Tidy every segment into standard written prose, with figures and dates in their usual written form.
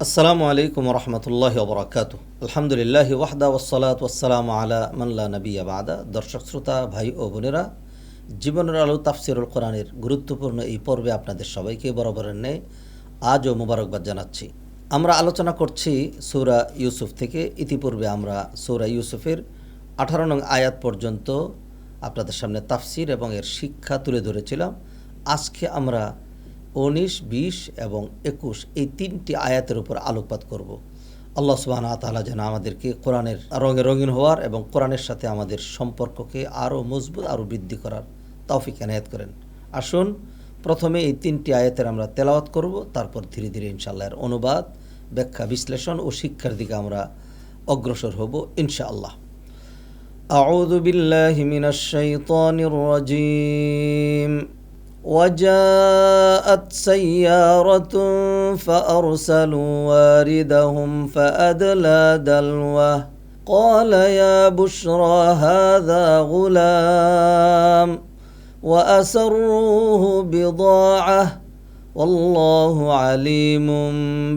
আসসালামু আলাইকুম রহমতুল্লাহ বরকাত। আলহামদুলিল্লাহ ওয়াহদা ওয়াসসালাতু ওয়াসসালামু আলা মান লা নাবিয়্যা বা'দা। দর্শক শ্রোতা ভাই ও বোনেরা, জীবনের আলো তাফসিরুল কোরআনের গুরুত্বপূর্ণ এই পর্বে আপনাদের সবাইকে বরাবরের ন্যায় আজও মোবারকবাদ জানাচ্ছি। আমরা আলোচনা করছি সূরা ইউসুফ থেকে। ইতিপূর্বে আমরা সূরা ইউসুফের 18 নং আয়াত পর্যন্ত আপনাদের সামনে তাফসির এবং এর শিক্ষা তুলে ধরেছিলাম। আজকে আমরা 19, 20 এবং 21 এই তিনটি আয়াতের উপর আলোকপাত করব। আল্লাহ সুবহানাহু ওয়া তাআলা যেন আমাদেরকে কোরআনের রঙে রঙিন হওয়ার এবং কোরআনের সাথে আমাদের সম্পর্ককে আরও মজবুত আরও বৃদ্ধি করার তৌফিক এনায়েত করেন। আসুন প্রথমে এই তিনটি আয়াতের আমরা তেলাওয়াত করব, তারপর ধীরে ধীরে ইনশাআল্লাহ এর অনুবাদ, ব্যাখ্যা, বিশ্লেষণ ও শিক্ষার দিকে আমরা অগ্রসর হব ইনশাআল্লাহ। আউযু বিল্লাহি মিনাশ শাইতানির রাজীম। وجاءت سيارة فأرسلوا واردهم فأدلى دلوه قال يا بشرى هذا غلام وأسروه بضاعة والله عليم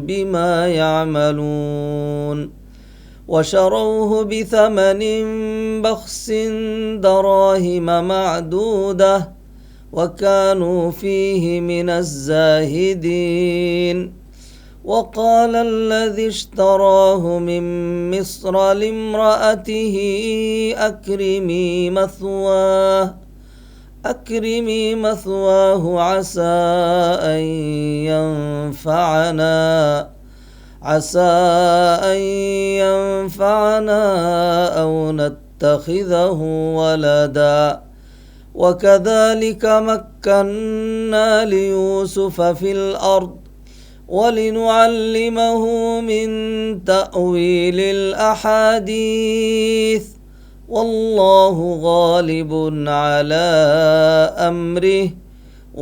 بما يعملون وشروه بثمن بخس دراهم معدودة وكانوا فيه من الزاهدين وقال الذي اشتراه من مصر لامرأته أكرمي مثواه عسى أن ينفعنا أو نتخذه ولدا وكذلك مكنا ليوسف في الأرض ولنعلمه من تأويل الأحاديث والله غالب على أمره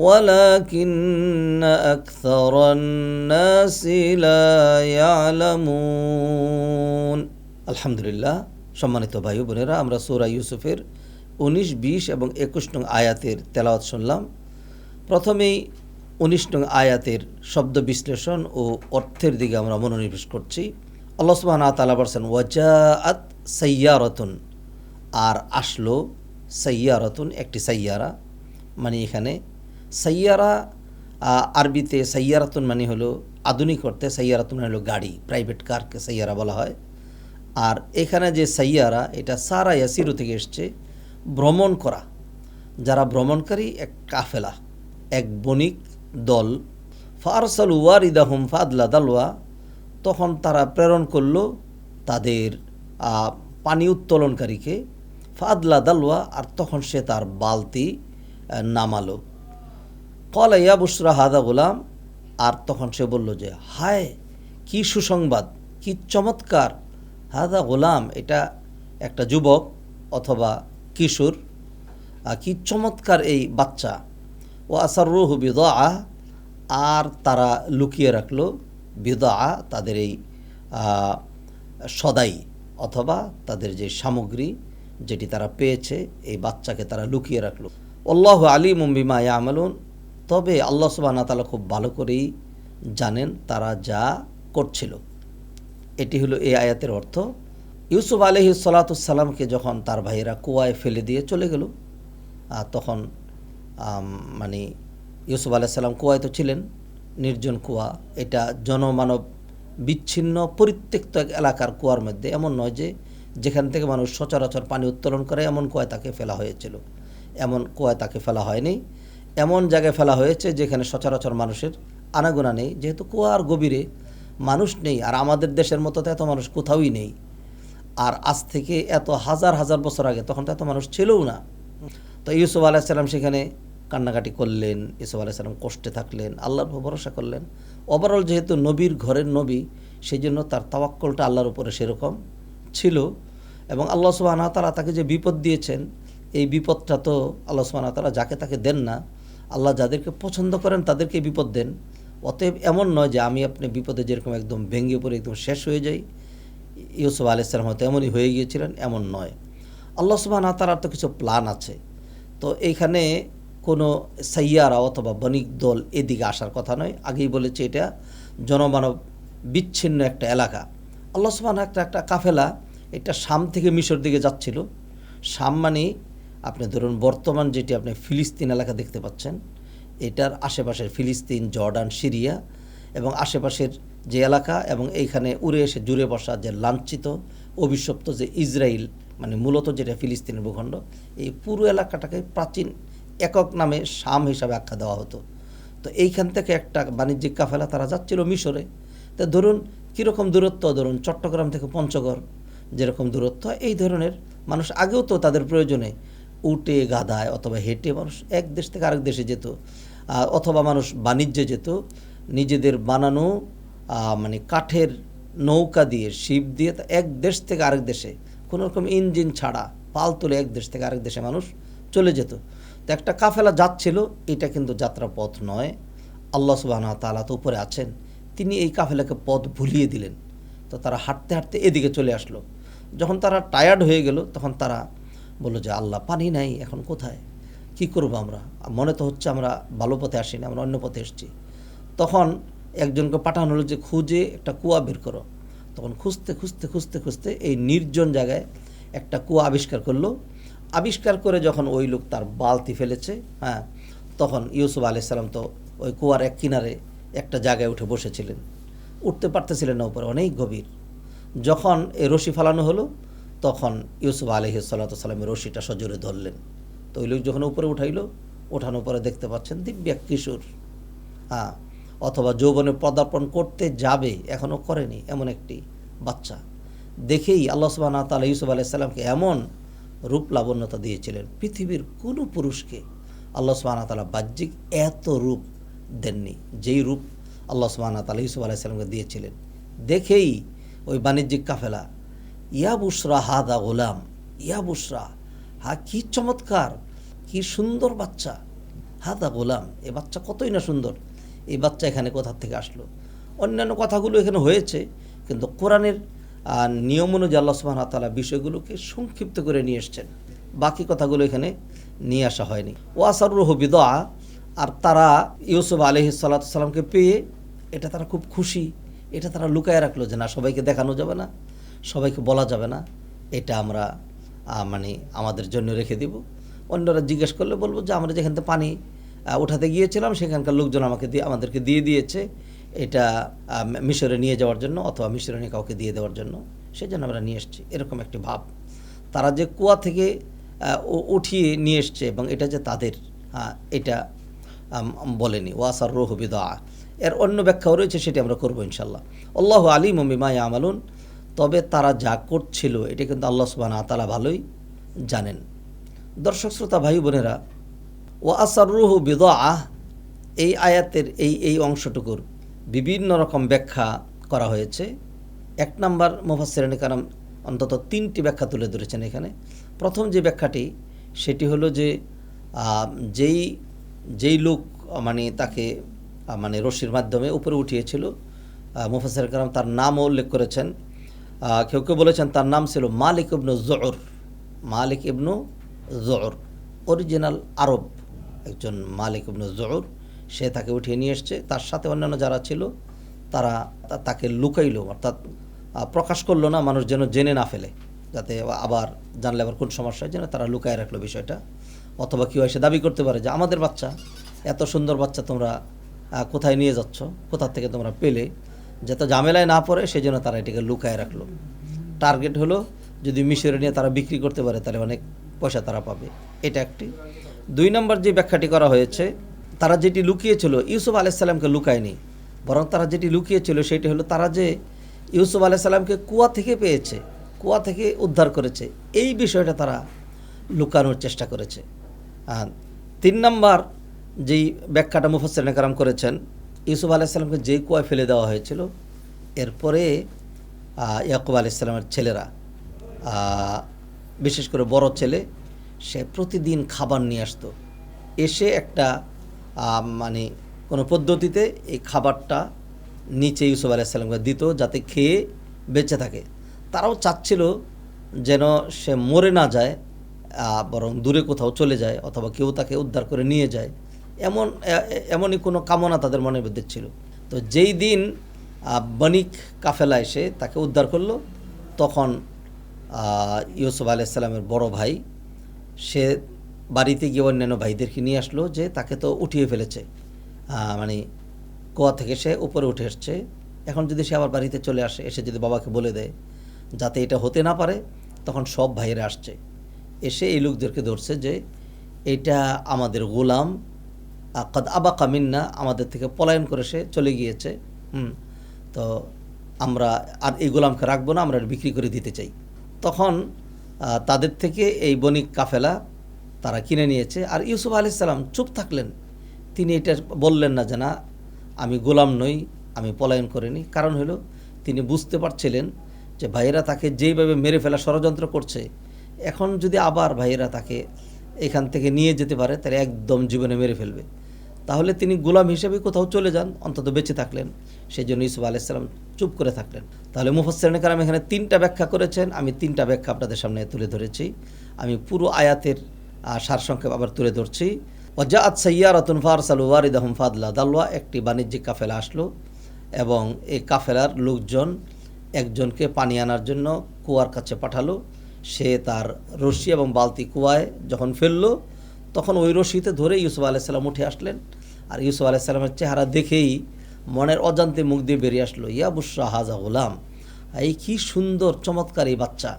ولكن أكثر الناس لا يعلمون। الحمد لله। সম্মানিত ভাই বোনেরা, আমরা সূরা ইউসুফের 19, 20 এবং 21 নং আয়াতের তেলাওয়াত শুনলাম। প্রথমেই 19 নং আয়াতের শব্দ বিশ্লেষণ ও অর্থের দিকে আমরা মনোনিবেশ করছি। আল্লাহ সুবহানাহু ওয়া তাআলা বলেন ওয়াজাআত সাইয়ারাতুন, আর আসলো সাইয়ারাতুন, একটি সাইয়ারা। মানে এখানে সাইয়ারা আরবিতে সাইয়ারাতুন মানে হলো আধুনিক অর্থে সাইয়ারাতুন মানে হলো গাড়ি, প্রাইভেট কারকে সাইয়ারা বলা হয়। আর এখানে যে সাইয়ারা, এটা সারা ইয়াসিরু থেকে এসছে, ভ্রমণ করা। যারা ভ্রমণকারী এক কাফেলা, এক বণিক দল। ফারসালু ওয়ারিদাহুম ফাদলা দালওয়া, তখন তারা প্রেরণ করলো তাদের পানি উত্তোলনকারীকে। ফাদলা দালওয়া, আর তখন সে তার বালতি নামালো। ক্বালা ইয়া বুশরা হাযা গুলাম, আর তখন সে বলল যে হায় কি সুসংবাদ, কি চমৎকার। হাযা গুলাম, এটা একটা যুবক অথবা কিশোর, কি চমৎকার এই বাচ্চা। ও আসাররুহু বিদাআ, আর তারা লুকিয়ে রাখলো বিদাআ, তাদের এই সদাই অথবা তাদের যে সামগ্রী যেটি তারা পেয়েছে, এই বাচ্চাকে তারা লুকিয়ে রাখলো। আল্লাহু আলিমুম বিমা ইয়ামালুন, তবে আল্লাহ সুবহানাহু ওয়া তাআলা খুব ভালো করেই জানেন তারা যা করছিল। এটি হলো এই আয়াতের অর্থ। ইউসুফ আলাইহিস সালাতুস সালামকে যখন তার ভাইয়েরা কুয়ায় ফেলে দিয়ে চলে গেল, তখন মানে ইউসুফ আলাইহিস সালাম কুয়ায় তো ছিলেন, নির্জন কুয়া। এটা জনমানব বিচ্ছিন্ন পরিত্যক্ত এক এলাকার কুয়ার মধ্যে, এমন নয় যে যেখান থেকে মানুষ সচরাচর পানি উত্তোলন করে এমন কুয়ায় তাকে ফেলা হয়েছিল। এমন কুয়ায় তাকে ফেলা হয়নি, এমন জায়গায় ফেলা হয়েছে যেখানে সচরাচর মানুষের আনাগোনা নেই, যেহেতু কুয়ার গভীরে মানুষ নেই। আর আমাদের দেশের মতো তো এত মানুষ কোথাওই নেই। আর আজ থেকে এত হাজার হাজার বছর আগে তখন তো এত মানুষ ছিলও না। তো ইউসুফ আলাইহিস সালাম সেখানে কান্নাকাটি করলেন, ইউসুফ আলাইহিস সালাম কষ্টে থাকলেন, আল্লাহর উপর ভরসা করলেন। ওভারঅল যেহেতু নবীর ঘরের নবী, সেই জন্য তার তাওয়াক্কুলটা আল্লাহর উপরে সেরকম ছিল। এবং আল্লাহ সুবহানাহু ওয়া তাআলা তাকে যে বিপদ দিয়েছেন, এই বিপদটা তো আল্লাহ সুবহানাহু ওয়া তাআলা যাকে তাকে দেন না। আল্লাহ যাদেরকে পছন্দ করেন তাদেরকে বিপদ দেন। অতএব এমন নয় যে আমি আপনি বিপদে যেরকম একদম ভেঙে পড়ে একদম শেষ হয়ে যাই, ইউসুফ আলাইহিস সালাম হয়তো এমনই হয়ে গিয়েছিলেন, এমন নয়। আল্লাহ সুবহানাহু ওয়া তাআলার তো কিছু প্ল্যান আছে। তো এইখানে কোনো সাইয়ারা অথবা বণিক দল এদিকে আসার কথা নয়। আগেই বলেছি এটা জনমানব বিচ্ছিন্ন একটা এলাকা। আল্লাহ সুবহানাহু একটা কাফেলা এটা শাম থেকে মিশর দিকে যাচ্ছিল। শাম মানে আপনি ধরুন বর্তমান যেটি আপনি ফিলিস্তিন এলাকা দেখতে পাচ্ছেন, এটার আশেপাশের ফিলিস্তিন, জর্ডান, সিরিয়া এবং আশেপাশের যে এলাকা, এবং এইখানে উড়ে এসে জুড়ে বসা যে লাঞ্ছিত অভিশপ্ত যে ইসরায়েল, মানে মূলত যেটা ফিলিস্তিনের ভূখণ্ড, এই পুরো এলাকাটাকে প্রাচীন একক নামে শাম হিসাবে আখ্যা দেওয়া হতো। তো এইখান থেকে একটা বাণিজ্যিক কাফেলা তারা যাচ্ছিল মিশরে। তো ধরুন কীরকম দূরত্ব, ধরুন চট্টগ্রাম থেকে পঞ্চগড় যেরকম দূরত্ব, এই ধরনের মানুষ আগেও তো তাদের প্রয়োজনে উটে, গাধায় অথবা হেঁটে মানুষ এক দেশ থেকে আরেক দেশে যেত, অথবা মানুষ বাণিজ্যে যেত নিজেদের বানানো মানে কাঠের নৌকা দিয়ে, শিপ দিয়ে এক দেশ থেকে আরেক দেশে কোনো রকম ইঞ্জিন ছাড়া পাল তুলে এক দেশ থেকে আরেক দেশে মানুষ চলে যেত। তো একটা কাফেলা যাচ্ছিল, এটা কিন্তু যাত্রা পথ নয়। আল্লাহ সুবহানাহু ওয়া তাআলা তো উপরে আছেন, তিনি এই কাফেলাকে পথ ভুলিয়ে দিলেন। তো তারা হাঁটতে হাঁটতে এদিকে চলে আসলো। যখন তারা টায়ার্ড হয়ে গেল, তখন তারা বললো যে আল্লাহ, পানি নাই, এখন কোথায়, কি করব আমরা? মনে তো হচ্ছে আমরা ভালো পথে আসিনি, আমরা অন্য পথে এসেছি। তখন একজনকে পাঠানো হলো যে খুঁজে একটা কুয়া বের করো। তখন খুঁজতে খুঁজতে খুঁজতে খুঁজতে এই নির্জন জায়গায় একটা কুয়া আবিষ্কার করলো। আবিষ্কার করে যখন ওই লোক তার বালতি ফেলেছে, তখন ইউসুফ আলাইহিস সালাম তো ওই কুয়ার এক কিনারে একটা জায়গায় উঠে বসেছিলেন, উঠতে পারতেছিলেন না, উপরে অনেক গভীর। যখন এই রশি ফালানো হলো, তখন ইউসুফ আলাইহিস সালামের রশিটা সজোরে ধরলেন। তো ওই লোক যখন উপরে উঠাইল, ওঠানোর পরে দেখতে পাচ্ছেন দিব্য এক কিশোর, অথবা যৌবনে পদার্পণ করতে যাবে, এখনও করেনি, এমন একটি বাচ্চা। দেখেই আল্লাহ সুবহানাহু ওয়া তাআলা ইউসুফ আলাইহিস সালামকে এমন রূপ লাবণ্যতা দিয়েছিলেন, পৃথিবীর কোনো পুরুষকে আল্লাহ সুবহানাহু ওয়া তাআলা বাহ্যিক এত রূপ দেননি, যেই রূপ আল্লাহ সুবহানাহু ওয়া তাআলা ইউসুফ আলাইহিস সালামকে দিয়েছিলেন। দেখেই ওই বাণিজ্যিক কাফেলা, ইয়া বুশরা হাদা গোলাম, ইয়া বুশরা, কি চমৎকার, কি সুন্দর বাচ্চা, হাদা গোলাম, এ বাচ্চা কতই না সুন্দর, এই বাচ্চা এখানে কোথা থেকে আসলো। অন্যান্য কথাগুলো এখানে হয়েছে, কিন্তু কোরআনের নিয়ম অনুযায়ী আল্লাহ সুবহানাহু ওয়া তাআলা বিষয়গুলোকে সংক্ষিপ্ত করে নিয়ে এসছেন, বাকি কথাগুলো এখানে নিয়ে আসা হয়নি। ওয়াসারুহু বিদআ, আর তারা ইউসুফ আলাইহিস সালামকে পেয়ে এটা তারা খুব খুশি, এটা তারা লুকায় রাখলো যে না, সবাইকে দেখানো যাবে না, সবাইকে বলা যাবে না, এটা আমরা মানে আমাদের জন্য রেখে দিব। অন্যরা জিজ্ঞেস করলে বলবো যে আমরা যেখান থেকে পানি উঠাতে গিয়েছিলাম সেখানকার লোকজন আমাদেরকে দিয়ে দিয়েছে, এটা মিশরে নিয়ে যাওয়ার জন্য, অথবা মিশরে নিয়ে কাউকে দিয়ে দেওয়ার জন্য, সেই জন্য আমরা নিয়ে এসেছি, এরকম একটি ভাব। তারা যে কুয়া থেকে উঠিয়ে নিয়ে এসছে এবং এটা যে তাদের, এটা বলেনি। ওয়াসাররুহু বিদআ, এর অন্য ব্যাখ্যাও রয়েছে, সেটি আমরা করবো ইনশাল্লাহ। আল্লাহু আলিমুম বিমা ইয়ামালুন, তবে তারা যা করছিল এটা কিন্তু আল্লাহ সুবহানাহু ওয়া তাআলা ভালোই জানেন। দর্শক শ্রোতা ভাই বোনেরা, ওয়াসাররুহু বিদআ, এই আয়াতের এই অংশটুকুর বিভিন্ন রকম ব্যাখ্যা করা হয়েছে। এক নাম্বার মুফাসসিরিনে কেরাম অন্তত 3টি ব্যাখ্যা তুলে ধরেছেন এখানে। প্রথম যে ব্যাখ্যাটি, সেটি হলো যে যেই লোক মানে তাকে মানে রশির মাধ্যমে উপরে উঠিয়েছিল, মুফাসসিরিনে কেরাম তার নামও উল্লেখ করেছেন। কেউ কেউ বলেছেন তার নাম ছিল মালিক ইবনু যুর। মালিক ইবনু যুর অরিজিনাল আরব একজন মালিক ইবনু যুর, সে তাকে উঠিয়ে নিয়ে এসছে। তার সাথে অন্যান্য যারা ছিল তারা তাকে লুকাইল, অর্থাৎ প্রকাশ করলো না, মানুষ যেন জেনে না ফেলে, যাতে আবার জানলে আবার কোন সমস্যা হয়, যেন তারা লুকায় রাখলো বিষয়টা। অথবা কেউ এসে দাবি করতে পারে যে আমাদের বাচ্চা, এত সুন্দর বাচ্চা তোমরা কোথায় নিয়ে যাচ্ছ, কোথা থেকে তোমরা পেলে, যাতে ঝামেলায় না পড়ে সেই জন্য তারা এটাকে লুকায় রাখলো। টার্গেট হলো যদি মিশরে নিয়ে তারা বিক্রি করতে পারে তাহলে অনেক পয়সা তারা পাবে, এটা একটি। 2 নম্বর যে ব্যাখ্যাটি করা হয়েছে, তারা যেটি লুকিয়েছিল ইউসুফ আলাইহিস সালামকে লুকায়নি, বরং তারা যেটি লুকিয়েছিল সেটি হলো তারা যে ইউসুফ আলাইহিস সালামকে কুয়া থেকে পেয়েছে, কুয়া থেকে উদ্ধার করেছে, এই বিষয়টা তারা লুকানোর চেষ্টা করেছে। 3 নম্বর যেই ব্যাখ্যাটা মুফাসসিরিনে কেরাম করেছেন, ইউসুফ আলাইহিস সালামকে যেই কুয়ায় ফেলে দেওয়া হয়েছিল, এরপরে ইয়াকুব আলাইহিস সালামের ছেলেরা, বিশেষ করে বড় ছেলে, সে প্রতিদিন খাবার নিয়ে আসতো, এসে একটা মানে কোনো পদ্ধতিতে এই খাবারটা নিচে ইউসুফ আলাইহিস সালামকে দিত, যাতে খেয়ে বেঁচে থাকে। তারাও চাচ্ছিল যেন সে মরে না যায়, বরং দূরে কোথাও চলে যায়, অথবা কেউ তাকে উদ্ধার করে নিয়ে যায়, এমনই কোনো কামনা তাদের মনের মধ্যে ছিল। তো যেই দিন বণিক কাফেলা এসে তাকে উদ্ধার করলো। তখন ইউসুফ আলাইহিস সালামের বড় ভাই সে বাড়িতে গিয়ে অন্যান্য ভাইদেরকে নিয়ে আসলো যে তাকে তো উঠিয়ে ফেলেছে, মানে কুয়া থেকে সে উপরে উঠে এসছে, এখন যদি সে আবার বাড়িতে চলে আসে, এসে যদি বাবাকে বলে দেয় যাতে এটা হতে না পারে, তখন সব ভাইয়েরা আসছে, এসে এই লোকদেরকে ধরছে যে এটা আমাদের গোলাম কদ আবাকা মিন্না, আমাদের থেকে পলায়ন করে সে চলে গিয়েছে, তো আমরা আর এই গোলামকে রাখবো না, আমরা বিক্রি করে দিতে চাই। তখন তাদের থেকে এই বণিক কাফেলা তারা কিনে নিয়েছে। আর ইউসুফ আলাইহিস সালাম চুপ থাকলেন, তিনি এটা বললেন না যে না আমি গোলাম নই, আমি পলায়ন করিনি। কারণ হলো তিনি বুঝতে পারছিলেন যে ভাইয়েরা তাকে যেইভাবে মেরে ফেলা ষড়যন্ত্র করছে, এখন যদি আবার ভাইয়েরা তাকে এখান থেকে নিয়ে যেতে পারে তাহলে একদম জীবনে মেরে ফেলবে, তাহলে তিনি গোলাম হিসেবে কোথাও চলে যান, অন্তত বেঁচে থাকলেন। সেই জন্য ইউসুফ আলাইহিস সালাম চুপ করে থাকলেন। তাহলে মুফাসসিরিন কেরাম এখানে 3টা ব্যাখ্যা করেছেন, আমি 3টা ব্যাখ্যা আপনাদের সামনে তুলে ধরেছি। আমি পুরো আয়াতের সারসংক্ষেপ আবার তুলে ধরছি। ওয়াজাআত সাইয়ারাতুন ফারসালু ওয়ারিদাহুম ফাদলা দালওয়া, একটি বাণিজ্যিক কাফেলা আসলো এবং এই কাফেলার লোকজন একজনকে পানি আনার জন্য কুয়ার কাছে পাঠালো। সে তার রশি এবং বালতি কুয়ায় যখন ফেললো, তখন ওই রশিতে ধরে ইউসুফ আলাইহিস সালাম উঠে আসলেন। আর ইউসুফ আলাইহিস সালামের চেহারা দেখেই মনের অজান্তে মুখ দিয়ে বেরিয়ে আসলো, ইয়া বুশরা হাজা গোলাম, এই কি সুন্দর চমৎকার এই বাচ্চা।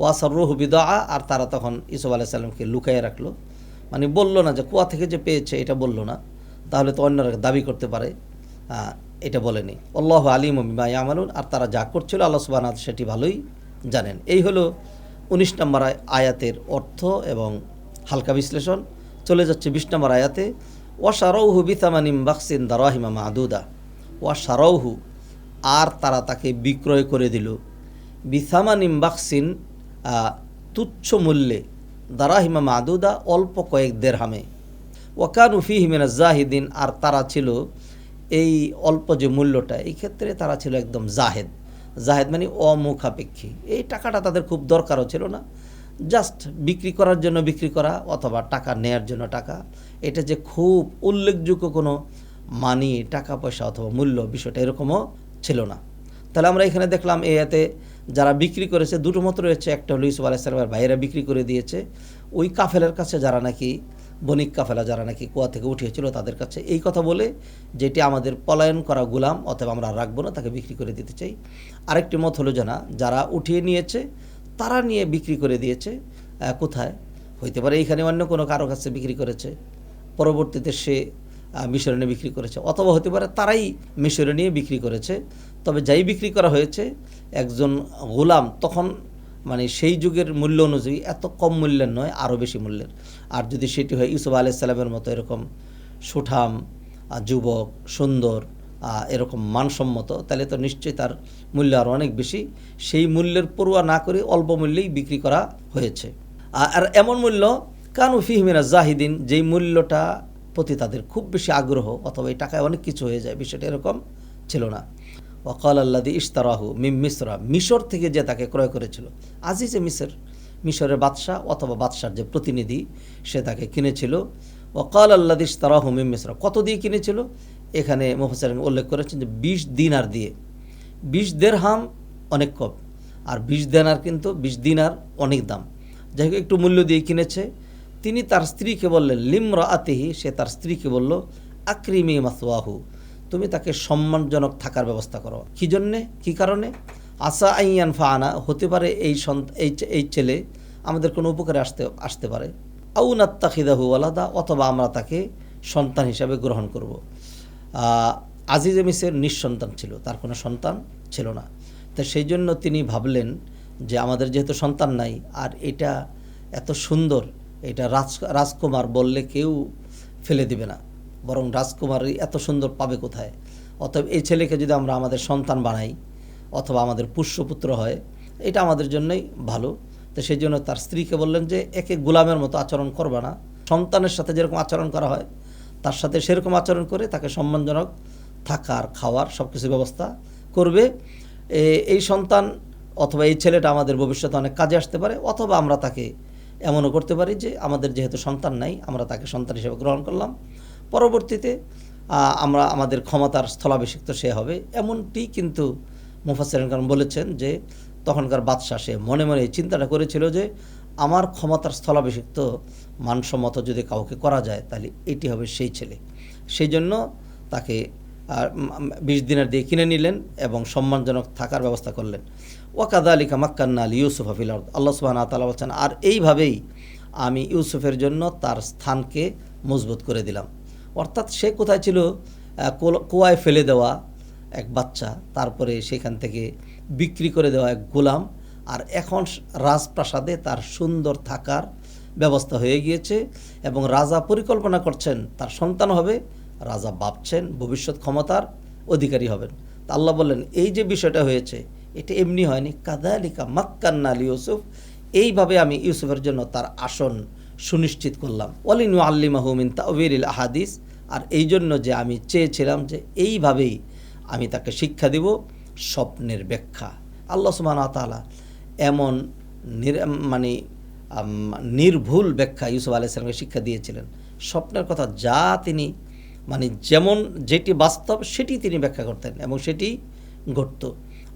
ওয়াসাররুহু বিদআ, আর তারা তখন ইউসুফ আলাইহিস সালামকে লুকায়ে রাখলো, মানে বললো না যে কুয়া থেকে যে পেয়েছে, এটা বললো না, তাহলে তো অন্যরা দাবি করতে পারে, এটা বলেনি। আল্লাহু আলিমুম বিমা ইয়ামালুন, আর তারা যা করছিল আল্লাহ সুবহানাহু ওয়া তাআলা সেটি ভালোই জানেন। এই হলো 19 নম্বর আয়াতের অর্থ এবং হালকা বিশ্লেষণ। চলে যাচ্ছে 20 নম্বর আয়াতে। ওয়াশারাউহু বিথামানিম বাখসিন দারাহিমা মাদুদা, ওয়াশারাউহু, আর তারা তাকে বিক্রয় করে দিল, বিথামানিম বাখসিন, তুচ্ছ মূল্যে, দারাহিমা মাদুদা, অল্প কয়েক দেরহামে, ওয়াকানু ফীহি মিনাজ জাহিদিন, আর তারা ছিল এই অল্প যে মূল্যটা, এই ক্ষেত্রে তারা ছিল একদম জাহেদ। জাহেদ মানে অমুখাপেক্ষী, এই টাকাটা তাদের খুব দরকারও ছিল না, জাস্ট বিক্রি করার জন্য বিক্রি করা অথবা টাকা নেয়ার জন্য টাকা, এটা যে খুব উল্লেখযোগ্য কোনো মানি, টাকা পয়সা অথবা মূল্য, বিষয়টা এরকমও ছিল না। তাহলে আমরা এখানে দেখলাম এতে যারা বিক্রি করেছে দুটো মত রয়েছে, একটা হলো ইউসুফ আলাইহিস সালামের ভাইয়েরা বিক্রি করে দিয়েছে, ওই কাফেলার কাছে যারা নাকি বণিক কাফেলা যারা নাকি কুয়া থেকে উঠিয়েছিল তাদের কাছে এই কথা বলে, যেটি আমাদের পলায়ন করা গোলাম, অথবা আমরা রাখবো না, তাকে বিক্রি করে দিতে চাই। আরেকটি মত হলো যে না, যারা উঠিয়ে নিয়েছে তারা নিয়ে বিক্রি করে দিয়েছে। কোথায় হইতে পারে, এইখানে অন্য কোনো কারো কাছে বিক্রি করেছে, পরবর্তীতে সে মিশরে নিয়ে বিক্রি করেছে, অথবা হতে পারে তারাই মিশরে নিয়ে বিক্রি করেছে। তবে যাই বিক্রি করা হয়েছে একজন গোলাম, তখন মানে সেই যুগের মূল্য অনুযায়ী এত কম মূল্যের নয়, আরও বেশি মূল্যের। আর যদি সেটি হয় ইউসুফ আলাইহিস সালামের মতো এরকম সুঠাম যুবক, সুন্দর, এরকম মানসম্মত, তাহলে তো নিশ্চয়ই তার মূল্য আরও অনেক বেশি। সেই মূল্যের পরোয়া না করে অল্প মূল্যেই বিক্রি করা হয়েছে। আর এমন মূল্য কানু ফীহি মিনাজ জাহিদিন, যেই মূল্যটা প্রতি তাদের খুব বেশি আগ্রহ, অথবা এই টাকায় অনেক কিছু হয়ে যায়, বিষয়টা এরকম ছিল না। ওয়াকাল আল্লাযী ইশতারাহু মিন মিসরা, মিশর থেকে যে তাকে ক্রয় করেছিল, আজিজে মিসর, মিশরের বাদশাহ অথবা বাদশার যে প্রতিনিধি, সে তাকে কিনেছিল। ওয়াকাল আল্লাযী ইশতারাহু মিন মিসরা, কত দিয়ে কিনেছিল? এখানে মুফাসসিরিন উল্লেখ করেছেন যে 20 দিনার দিয়ে। 20 দেরহাম অনেক কম, আর 20 দিনার কিন্তু 20 দিনার অনেক দাম। যাই হোক, একটু মূল্য দিয়ে কিনেছে। তিনি তার স্ত্রীকে বললেন, লিমরাআতিহি, সে তার স্ত্রীকে বলল, আকরিমি মাসওয়াহু, তুমি তাকে সম্মানজনক থাকার ব্যবস্থা করো। কী জন্যে, কী কারণে? আসা আইয়ান ফানা, হতে পারে এই ছেলে আমাদের কোনো উপকারে আসতে পারে। আউ নাত্তাখিদাহু ওয়ালাদা, অথবা আমরা তাকে সন্তান হিসাবে গ্রহণ করব। আজিজে মিসর নিঃসন্তান ছিল, তার কোনো সন্তান ছিল না। তো সেই জন্য তিনি ভাবলেন যে আমাদের যেহেতু সন্তান নাই, আর এটা এত সুন্দর, এটা রাজকুমার বললে কেউ ফেলে দিবে না, বরং রাজকুমারই এত সুন্দর পাবে কোথায়? অতএব এই ছেলেকে যদি আমরা আমাদের সন্তান বানাই অথবা আমাদের পুষ্যপুত্র হয়, এটা আমাদের জন্যই ভালো। তো সেই জন্য তার স্ত্রীকে বললেন যে একে গোলামের মতো আচরণ করবা না, সন্তানের সাথে যেরকম আচরণ করা হয় তার সাথে সেরকম আচরণ করে তাকে সম্মানজনক থাকার, খাওয়ার সব কিছু ব্যবস্থা করবে। এই সন্তান অথবা এই ছেলেটা আমাদের ভবিষ্যতে অনেক কাজে আসতে পারে, অথবা আমরা তাকে এমনও করতে পারি যে আমাদের যেহেতু সন্তান নাই, আমরা তাকে সন্তান হিসেবে গ্রহণ করলাম। পরবর্তীতে আমরা আমাদের ক্ষমতার স্থলাভিষিক্ত সে হবে, এমনটি কিন্তু মুফাসসিরিন কারণ বলেছেন যে তখনকার বাদশা সে মনে মনে এই চিন্তাটা করেছিল যে আমার ক্ষমতার স্থলাভিষিক্ত মানসম্মত যদি কাউকে করা যায় তাহলে এটি হবে সেই ছেলে। সেই জন্য তাকে 20 দিনার দিয়ে কিনে নিলেন এবং সম্মানজনক থাকার ব্যবস্থা করলেন। ওয়াকাযালিকা মাক্কান্না লিইউসুফা ফিল আরদ, আল্লাহ সুবহানাহু ওয়া তাআলা বলছেন আর এইভাবেই আমি ইউসুফের জন্য তার স্থানকে মজবুত করে দিলাম। অর্থাৎ সে কোথায় ছিল? কুয়ায় ফেলে দেওয়া এক বাচ্চা, তারপরে সেখান থেকে বিক্রি করে দেওয়া এক গোলাম, আর এখন রাজপ্রাসাদে তার সুন্দর থাকার ব্যবস্থা হয়ে গিয়েছে এবং রাজা পরিকল্পনা করছেন তার সন্তান হবে, রাজা ভাবছেন ভবিষ্যৎ ক্ষমতার অধিকারী হবেন। তা আল্লাহ বললেন এই যে বিষয়টা হয়েছে এটা এমনি হয়নি, কাযালিকা মাক্কান্না লিইউসুফ, এইভাবে আমি ইউসুফের জন্য তার আসন সুনিশ্চিত করলাম। ওয়ালিনুআল্লিমাহু মিন তা'ওয়িলিল আহাদিস, আর এই জন্য যে আমি চেয়েছিলাম যে এইভাবেই আমি তাকে শিক্ষা দিব স্বপ্নের ব্যাখ্যা। আল্লাহ সুবহানাহু ওয়া তাআলা এমন নির্ভুল ব্যাখ্যা ইউসুফ আলাইহিস সালামকে শিক্ষা দিয়েছিলেন। স্বপ্নের কথা যা তিনি যেমন যেটি বাস্তব সেটি তিনি ব্যাখ্যা করতেন এবং সেটি ঘটত।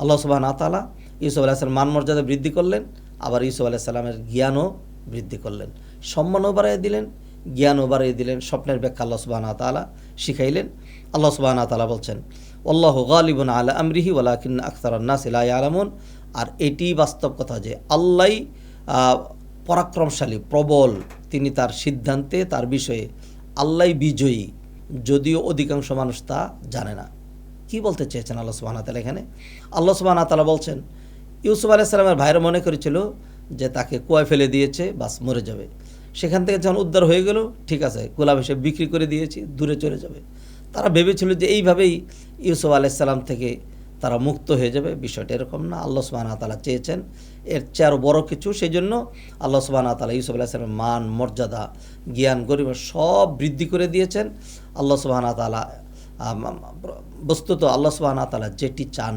আল্লাহ সুবহানাহু ওয়া তাআলা ইউসুফ আলাইহিস সালামের মান মর্যাদা বৃদ্ধি করলেন, আবার ইউসুফ আলাইহিস সালামের জ্ঞানও বৃদ্ধি করলেন, সম্মানও বাড়িয়ে দিলেন, জ্ঞানও বাড়িয়ে দিলেন, স্বপ্নের ব্যাখ্যা আল্লাহ সুবহানাহু ওয়া তাআলা শিখাইলেন। আল্লাহ সুবহানাহু ওয়া তাআলা বলছেন আল্লাহু গালিবুন আলা আমরিহি ওয়ালাকিন্না আকসারান নাসি লা ইয়ালামুন, আর এটি বাস্তব কথা যে আল্লাহই পরাক্রমশালী, প্রবল, তিনি তার সিদ্ধান্তে তার বিষয়ে আল্লাহই বিজয়ী, যদিও অধিকাংশ মানুষ তা জানে না। কি বলতে চেয়েছেন আল্লাহ সুবহানাহু ওয়া তাআলা এখানে? আল্লাহ সুবহানাহু ওয়া তাআলা বলছেন ইউসুফ আলাইহিস সালামের ভাইরা মনে করেছিল যে তাকে কুয়ায় ফেলে দিয়েছে, বাস মরে যাবে। সেখান থেকে যখন উদ্ধার হয়ে গেল, ঠিক আছে গোলাম হিসেবে বিক্রি করে দিয়েছি, দূরে চলে যাবে। তারা ভেবেছিল যে এইভাবেই ইউসুফ আলাইহিস সালাম থেকে তারা মুক্ত হয়ে যাবে। বিষয়টা এরকম না, আল্লাহ সুবহানাহু ওয়া তাআলা চেয়েছেন এর চেয়ে আরও বড় কিছু। সেই জন্য আল্লাহ সুবহানাহু ওয়া তাআলা ইউসুফ আলাইহিস সালামের মান, মর্যাদা, জ্ঞান, গরিমা সব বৃদ্ধি করে দিয়েছেন। আল্লাহ সুবহানাহু ওয়া তাআলা বস্তুত আল্লাহ সুবহানাহু ওয়া তাআলা যেটি চান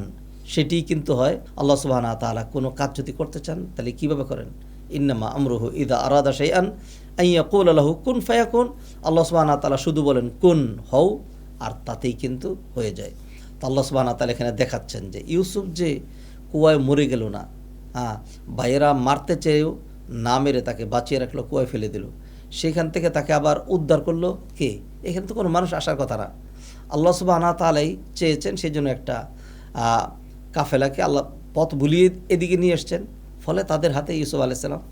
সেটিই কিন্তু হয়। আল্লাহ সুবহানাহু ওয়া তাআলা কোনো কাজ যদি করতে চান তাহলে কীভাবে করেন? ইন্নামা আমরুহু ইযা আরাদা শাইআন আন ইয়াকুলা লাহু কুন ফায়াকুন। আল্লাহ সুবহানাহু ওয়া তাআলা শুধু বলেন কুন, হও, আর তাতেই কিন্তু হয়ে যায়। তো আল্লাহ সুবহানাহু ওয়া তাআলা এখানে দেখাচ্ছেন যে ইউসুফ যে কুয়ায় মরে গেল না, ভাইয়েরা মারতে চেয়েও না মেরে তাকে বাঁচিয়ে রাখলো, কুয়ায় ফেলে দিল, সেখান থেকে তাকে আবার উদ্ধার করলো কে? এখানে তো কোনো মানুষ আসার কথা না, আল্লাহ সুবহানাহু ওয়া তাআলাই চেয়েছেন। সেই জন্য একটা কাফেলাকে আল্লাহ পথ ভুলিয়ে এদিকে নিয়ে এসছেন, ফলে তাদের হাতে ইউসুফ আলাইহিস সালাম,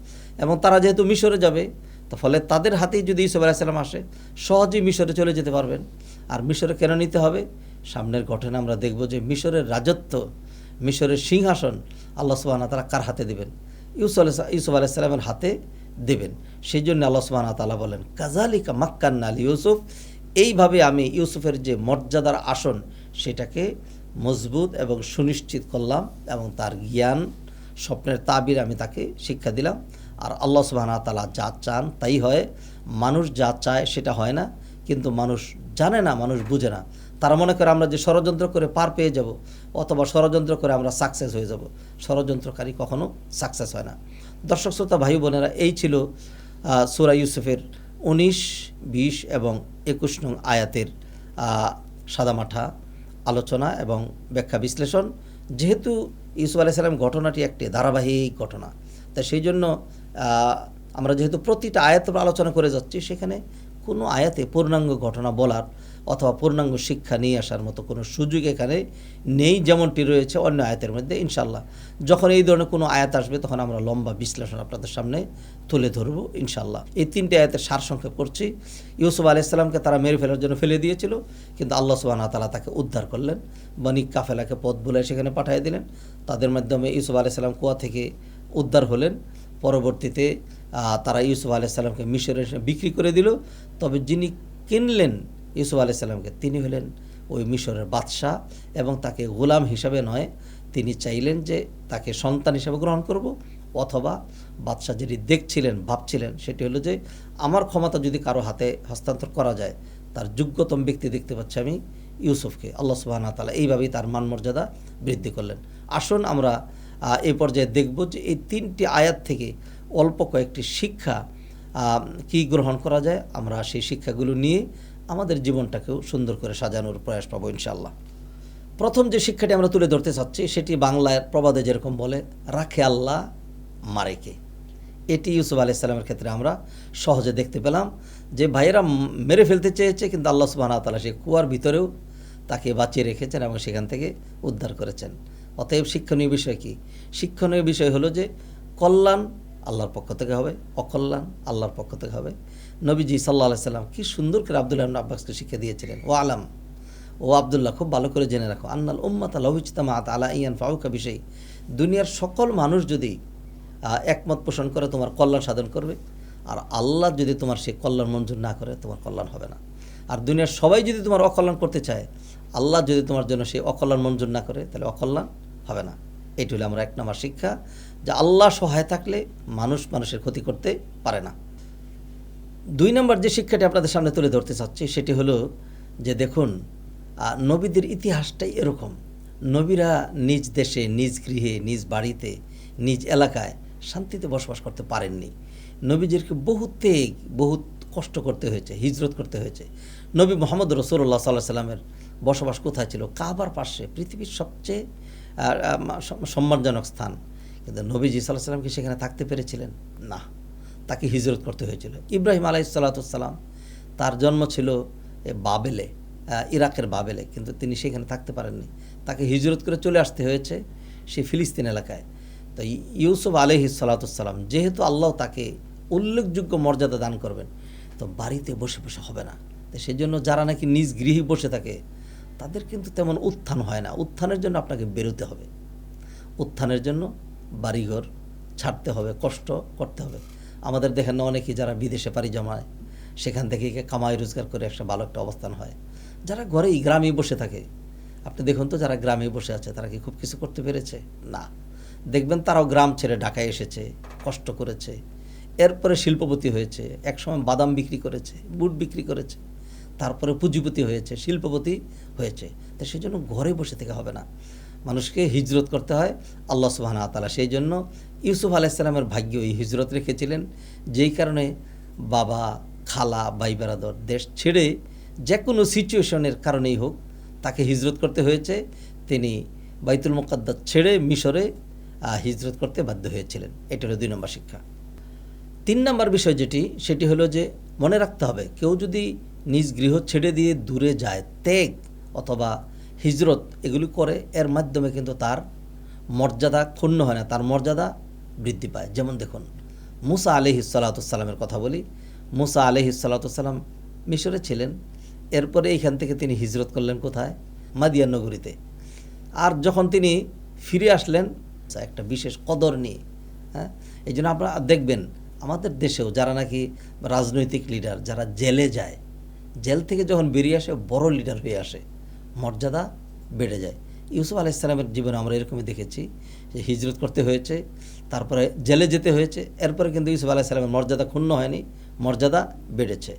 এবং তারা যেহেতু মিশরে যাবে তো ফলে তাদের হাতেই যদি ইউসুফ আলাইহিস সালাম আসে সহজেই মিশরে চলে যেতে পারবেন। আর মিশরে কেন নিতে হবে? সামনের ঘটনা আমরা দেখব যে মিশরের রাজত্ব, মিশরের সিংহাসন আল্লাহ সুবহানাহু ওয়া তাআলা কার হাতে দেবেন? ইউসুফ আলাইহিস সালামের হাতে দেবেন। সেই জন্য আল্লাহ সুবহানাহু ওয়া তাআলা বলেন কাযালিকা মাক্কান্না লিইউসুফ, এইভাবে আমি ইউসুফের যে মর্যাদার আসন সেটাকে মজবুত এবং সুনিশ্চিত করলাম, এবং তার জ্ঞান, স্বপ্নের তাবির আমি তাকে শিক্ষা দিলাম। আর আল্লাহ সুবহানাহু ওয়া তাআলা যা চান তাই হয়। মানুষ যা চায় সেটা হয় না, কিন্তু মানুষ জানে না, মানুষ বুঝে না। তারা মনে করে আমরা যে ষড়যন্ত্র করে পার পেয়ে যাব, অথবা ষড়যন্ত্র করে আমরা সাকসেস হয়ে যাব। ষড়যন্ত্রকারী কখনো সাকসেস হয় না। দর্শক শ্রোতা ভাই বোনেরা, এই ছিল সূরা ইউসুফের 19, 20 এবং 21 নং আয়াতের সাদামাঠা আলোচনা এবং ব্যাখ্যা বিশ্লেষণ। যেহেতু ইউসুফ আলাইহিস সালাম ঘটনাটি একটি ধারাবাহিক ঘটনা, তাই সেই জন্য আমরা যেহেতু প্রতিটা আয়াত আলোচনা করে যাচ্ছি, সেখানে কোনো আয়াতে পূর্ণাঙ্গ ঘটনা বলার অথবা পূর্ণাঙ্গ শিক্ষা নিয়ে আসার মতো কোনো সুযোগ এখানে নেই, যেমনটি রয়েছে অন্য আয়াতের মধ্যে। ইনশাআল্লাহ যখন এই ধরনের কোনো আয়াত আসবে তখন আমরা লম্বা বিশ্লেষণ আপনাদের সামনে তুলে ধরব ইনশাআল্লাহ। এই 3টে আয়াতের সারসংক্ষেপ করছি। ইউসুফ আলাইহিস সালামকে তারা মেরে ফেলার জন্য ফেলে দিয়েছিল, কিন্তু আল্লাহ সুবহানাহু ওয়া তাআলা তাকে উদ্ধার করলেন। বনী কাফেলাকে পথ ভুলায় সেখানে পাঠিয়ে দিলেন, তাদের মাধ্যমে ইউসুফ আলাইহিস সালাম কুয়া থেকে উদ্ধার হলেন। পরবর্তীতে তারা ইউসুফ আলাইহিস সালামকে মিশরে বিক্রি করে দিল। তবে যিনি কিনলেন ইউসুফ আলাইহিস সালামকে তিনি হলেন ওই মিশরের বাদশাহ, এবং তাকে গোলাম হিসাবে নয়, তিনি চাইলেন যে তাকে সন্তান হিসাবে গ্রহণ করব, অথবা বাদশাহ যেটি দেখছিলেন, ভাবছিলেন সেটি হলো যে আমার ক্ষমতা যদি কারো হাতে হস্তান্তর করা যায়, তার যোগ্যতম ব্যক্তি দেখতে পাচ্ছি আমি ইউসুফকে। আল্লাহ সুবহানাহু ওয়া তাআলা এইভাবেই তার মান মর্যাদা বৃদ্ধি করলেন। আসুন আমরা এই পর্যায়ে দেখব যে এই 3টি আয়াত থেকে অল্প কয়েকটি শিক্ষা কি গ্রহণ করা যায়। আমরা সেই শিক্ষাগুলো নিয়ে আমাদের জীবনটাকেও সুন্দর করে সাজানোর প্রয়াস পাবো ইনশাআল্লাহ। প্রথম যে শিক্ষাটি আমরা তুলে ধরতে চাচ্ছি সেটি বাংলার প্রবাদে যেরকম বলে, রাখে আল্লাহ মারে কে। এটি ইউসুফ আলাইহিস সালামের ক্ষেত্রে আমরা সহজে দেখতে পেলাম যে ভাইয়েরা মেরে ফেলতে চেয়েছে, কিন্তু আল্লাহ সুবহানাহু ওয়া তাআলা সেই কুয়ার ভিতরেও তাকে বাঁচিয়ে রেখেছেন এবং সেখান থেকে উদ্ধার করেছেন। অতএব শিক্ষণীয় বিষয় কি? শিক্ষণীয় বিষয় হলো যে কল্যাণ আল্লাহর পক্ষ থেকে হবে, অকল্যাণ আল্লাহর পক্ষ থেকে হবে। নবীজি সাল্লাল্লাহু আলাইহি সাল্লাম কি সুন্দর করে আব্দুল্লাহ ইবনে আব্বাসকে শিক্ষা দিয়েছিলেন, ও আলাম, ও আব্দুল্লাহ, খুব ভালো করে জেনে রাখো, আন্নাল উম্মাতা লাউ ইজতামাআত আলা ইয়ানফাউকা বিশাই, দুনিয়ার সকল মানুষ যদি একমত পোষণ করে তোমার কল্যাণ সাধন করবে, আর আল্লাহ যদি তোমার সেই কল্যাণ মঞ্জুর না করে তোমার কল্যাণ হবে না। আর দুনিয়ার সবাই যদি তোমার অকল্যাণ করতে চায়, আল্লাহ যদি তোমার জন্য সেই অকল্যাণ মঞ্জুর না করে, তাহলে অকল্যাণ হবে না। এটি হলো আমরা 1 নম্বর শিক্ষা, যে আল্লাহ সহায় থাকলে মানুষ মানুষের ক্ষতি করতে পারে না। 2 নম্বর যে শিক্ষাটি আপনাদের সামনে তুলে ধরতে চাচ্ছি সেটি হলো যে দেখুন, নবীদের ইতিহাসটাই এরকম। নবীরা নিজ দেশে, নিজ গৃহে, নিজ বাড়িতে, নিজ এলাকায় শান্তিতে বসবাস করতে পারেননি। নবীজিরকে বহুত ত্যাগ, বহুত কষ্ট করতে হয়েছে, হিজরত করতে হয়েছে। নবী মুহাম্মদ রাসূলুল্লাহ সাল্লাল্লাহু আলাইহি সাল্লামের বসবাস কোথায় ছিল? কাবার পাশে, পৃথিবীর সবচেয়ে সম্মানজনক স্থান। কিন্তু নবীজি সাল্লাল্লাহু আলাইহি সাল্লাম কি সেখানে থাকতে পেরেছিলেন? না, তাকে হিজরত করতে হয়েছিল। ইব্রাহিম আলাইহিস সালাম, তার জন্ম ছিল বাবেলে, ইরাকের বাবেলে, কিন্তু তিনি সেখানে থাকতে পারেননি, তাকে হিজরত করে চলে আসতে হয়েছে সেই ফিলিস্তিন এলাকায়। তো ইউসুফ আলাইহিস সালাম, যেহেতু আল্লাহ তাকে উল্লেখযোগ্য মর্যাদা দান করবেন, তো বাড়িতে বসে বসে হবে না। তো সেই জন্য যারা নাকি নিজ গৃহে বসে থাকে তাদের কিন্তু তেমন উত্থান হয় না। উত্থানের জন্য আপনাকে বেরোতে হবে, উত্থানের জন্য বাড়িঘর ছাড়তে হবে, কষ্ট করতে হবে। আমাদের দেখেন না অনেকেই যারা বিদেশে পাড়ি জমায়, সেখান থেকে কামাই রোজগার করে একটা ভালো একটা অবস্থান হয়। যারা ঘরেই গ্রামেই বসে থাকে, আপনি দেখুন তো যারা গ্রামে বসে আছে তারা কি খুব কিছু করতে পেরেছে? না। দেখবেন তারাও গ্রাম ছেড়ে ঢাকায় এসেছে, কষ্ট করেছে, এরপরে শিল্পপতি হয়েছে, একসময় বাদাম বিক্রি করেছে, বুট বিক্রি করেছে, তারপরে পুঁজিপতি হয়েছে, শিল্পপতি হয়েছে। তো সেই জন্য ঘরে বসে থেকে হবে না, মানুষকে হিজরত করতে হয় আল্লাহ সুবহানাহু ওয়া তাআলা। সেই জন্য ইউসুফ আলাইহিস সালামের ভাগ্য এই হিজরত রেখেছিলেন, যেই কারণে বাবা, খালা, ভাই বেরাদর দেশ ছেড়ে যে কোনো সিচুয়েশনের কারণেই হোক তাকে হিজরত করতে হয়েছে। তিনি বাইতুল মুকাদ্দাস ছেড়ে মিশরে হিজরত করতে বাধ্য হয়েছিলেন। এটা হলো 2 নম্বর শিক্ষা। 3 নম্বর বিষয় যেটি, সেটি হলো যে মনে রাখতে হবে, কেউ যদি নিজ গৃহ ছেড়ে দিয়ে দূরে যায়, ত্যাগ অথবা হিজরত এগুলি করে, এর মাধ্যমে কিন্তু তার মর্যাদা ক্ষুণ্ণ হয় না, তার মর্যাদা বৃদ্ধি পায়। যেমন দেখুন, মুসা আলাইহিস সালামের কথা বলি। মুসা আলাইহিস সালাম মিশরে ছিলেন, এরপরে এইখান থেকে তিনি হিজরত করলেন কোথায়? মাদিয়ান নগরীতে। আর যখন তিনি ফিরে আসলেন একটা বিশেষ কদর নিয়ে, হ্যাঁ, এই জন্য আপনারা দেখবেন আমাদের দেশেও যারা নাকি রাজনৈতিক লিডার, যারা জেলে যায়, জেল থেকে যখন বেরিয়ে আসে বড় লিডার হয়ে আসে, মর্যাদা বেড়ে যায়। ইউসুফ আলাইহিস সালামের জীবনে আমরা এরকমই দেখেছি যে হিজরত করতে হয়েছে, তারপরে জেলে যেতে হয়েছে, এরপরে কিন্তু ইউসুফ আলাইহিস সালামের মর্যাদা ক্ষুণ্ণ হয়নি, মর্যাদা বেড়েছে।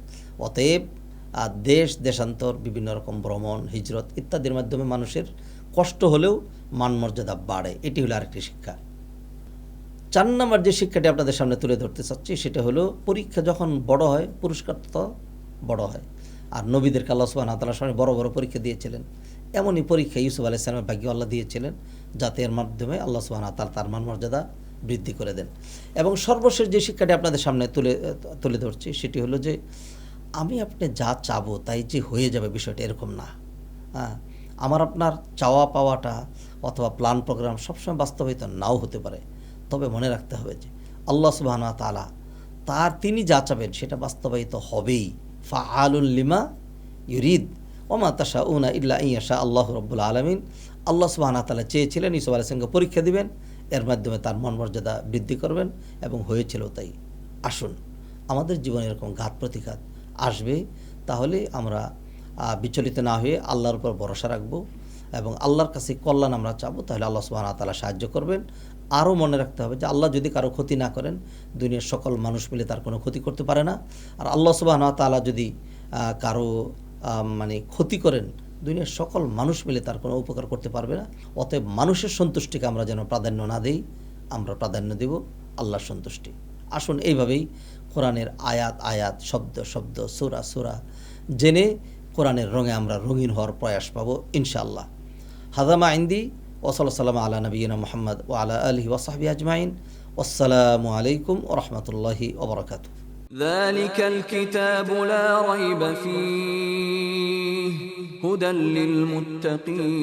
অতএব দেশ দেশান্তর, বিভিন্ন রকম ভ্রমণ, হিজরত ইত্যাদির মাধ্যমে মানুষের কষ্ট হলেও মান মর্যাদা বাড়ে। এটি হলো আরেকটি শিক্ষা। 4 নম্বর যে শিক্ষাটি আপনাদের সামনে তুলে ধরতে চাচ্ছি সেটা হলো, পরীক্ষা যখন বড় হয় পুরস্কার তো বড় হয়। আর নবীদেরকে আল্লাহ সুবহানাহু ওয়া তাআলা সামনে বড় বড় পরীক্ষা দিয়েছিলেন। এমনই পরীক্ষা ইউসুফ আলাইহিস সালামের ভাগ্যে আল্লাহ দিয়েছিলেন, যাতে এর মাধ্যমে আল্লাহ সুবহানাহু ওয়া তাআলা তার মান মর্যাদা বৃদ্ধি করে দেন। এবং সর্বশেষ যে শিক্ষাটি আপনাদের সামনে তুলে ধরছি সেটি হলো যে, আমি আপনি যা চাবো তাই যে হয়ে যাবে বিষয়টা এরকম না। হ্যাঁ, আমার আপনার চাওয়া পাওয়াটা অথবা প্ল্যান প্রোগ্রাম সবসময় বাস্তবায়িত নাও হতে পারে। তবে মনে রাখতে হবে যে আল্লাহ সুবহানাহু ওয়া তাআলা তিনি যা চাবেন সেটা বাস্তবায়িত হবেই। ফাআলুল লিমা ইউরিদ ওমা তাশাউনা ইল্লা ইনশা আল্লাহু রাব্বুল আলামিন। আল্লাহ সুবহানাহু ওয়া তাআলা চেয়েছিলেন ইউসুফ আলাইহিস সালামকে পরীক্ষা দিবেন, এর মাধ্যমে তার মান মর্যাদা বৃদ্ধি করবেন, এবং হয়েছিল তাই। আসুন, আমাদের জীবনে এরকম ঘাত প্রতিঘাত আসবে, তাহলে আমরা বিচলিত না হয়ে আল্লাহর উপর ভরসা রাখবো এবং আল্লাহর কাছে কল্যাণ আমরা চাবো, তাহলে আল্লাহ সুবহানাহু ওয়া তাআলা সাহায্য করবেন। আরও মনে রাখতে হবে যে আল্লাহ যদি কারো ক্ষতি না করেন, দুনিয়ার সকল মানুষ মিলে তার কোনো ক্ষতি করতে পারে না। আর আল্লাহ সুবহানাহু ওয়া তাআলা যদি কারো ক্ষতি করেন, দুনিয়ার সকল মানুষ মিলে তার কোনো উপকার করতে পারবে না। অতএব মানুষের সন্তুষ্টিকে আমরা যেন প্রাধান্য না দেই, আমরা প্রাধান্য দেব আল্লাহর সন্তুষ্টি। আসুন এইভাবেই কোরআনের আয়াত আয়াত, শব্দ শব্দ, সূরা সূরা জেনে কোরআনের রঙে আমরা রঙিন হওয়ার প্রয়াস পাবো ইনশাআল্লাহ। হাদামা ইন্দি ওসল্লা সাল্লাম আলা নবীনা মোহাম্মদ ও আলা আলহি ওয়াসাহবি আজমাইন। আসসালামু আলাইকুম ও রহমতুল্লাহি ওবরাকাতু। ذلك الكتاب لا ريب فيه هدى للمتقين